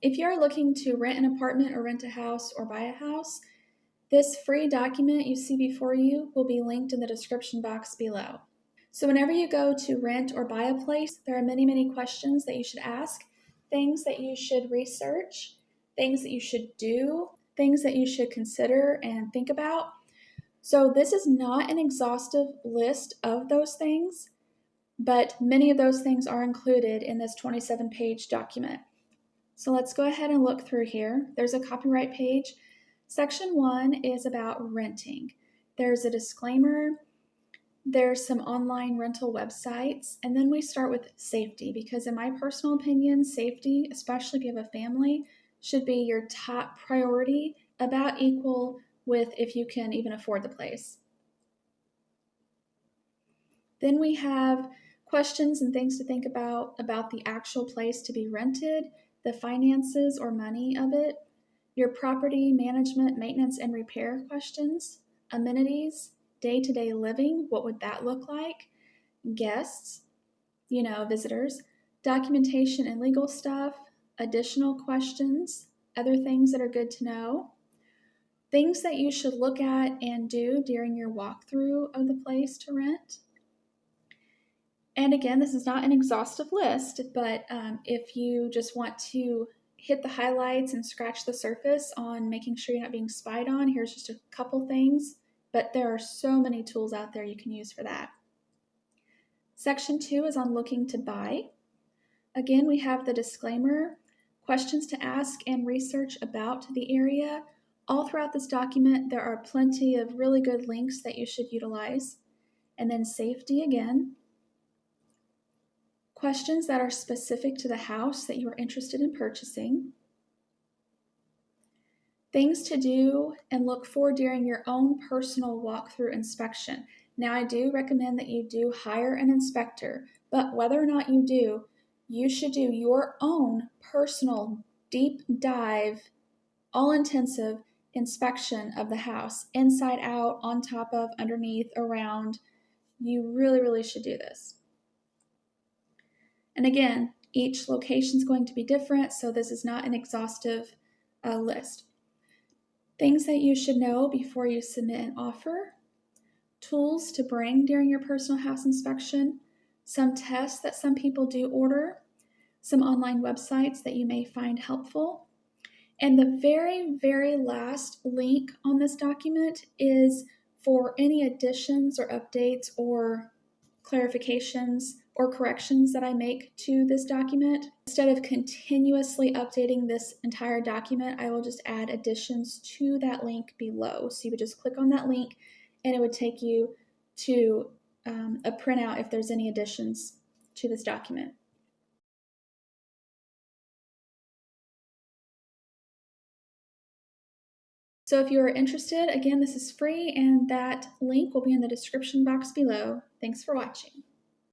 If you're looking to rent an apartment or rent a house or buy a house, this free document you see before you will be linked in the description box below. So whenever you go to rent or buy a place, there are many, many questions that you should ask, things that you should research, things that you should do, things that you should consider and think about. So this is not an exhaustive list of those things, but many of those things are included in this 27-page document. So let's go ahead and look through here. There's a copyright page. Section 1 is about renting. There's a disclaimer. There's some online rental websites, and then we start with safety, because in my personal opinion, safety, especially if you have a family, should be your top priority, about equal with if you can even afford the place. Then we have questions and things to think about the actual place to be rented, the finances or money of it, your property management, maintenance, and repair questions, amenities, day-to-day living, what would that look like, guests, visitors, documentation and legal stuff, additional questions, other things that are good to know, things that you should look at and do during your walkthrough of the place to rent. And again, this is not an exhaustive list, but if you just want to hit the highlights and scratch the surface on making sure you're not being spied on, here's just a couple things, but there are so many tools out there you can use for that. Section 2 is on looking to buy. Again, we have the disclaimer, questions to ask and research about the area. All throughout this document, there are plenty of really good links that you should utilize. And then safety again. Questions that are specific to the house that you are interested in purchasing. Things to do and look for during your own personal walkthrough inspection. Now, I do recommend that you do hire an inspector, but whether or not you do, you should do your own personal deep dive, all-intensive inspection of the house, inside out, on top of, underneath, around. You really, really should do this. And again, each location is going to be different, so this is not an exhaustive list. Things that you should know before you submit an offer, tools to bring during your personal house inspection, some tests that some people do order, some online websites that you may find helpful. And the very, very last link on this document is for any additions or updates or clarifications or corrections that I make to this document. Instead of continuously updating this entire document, I will just add additions to that link below. So you would just click on that link and it would take you to a printout if there's any additions to this document. So if you are interested, again, this is free and that link will be in the description box below. Thanks for watching.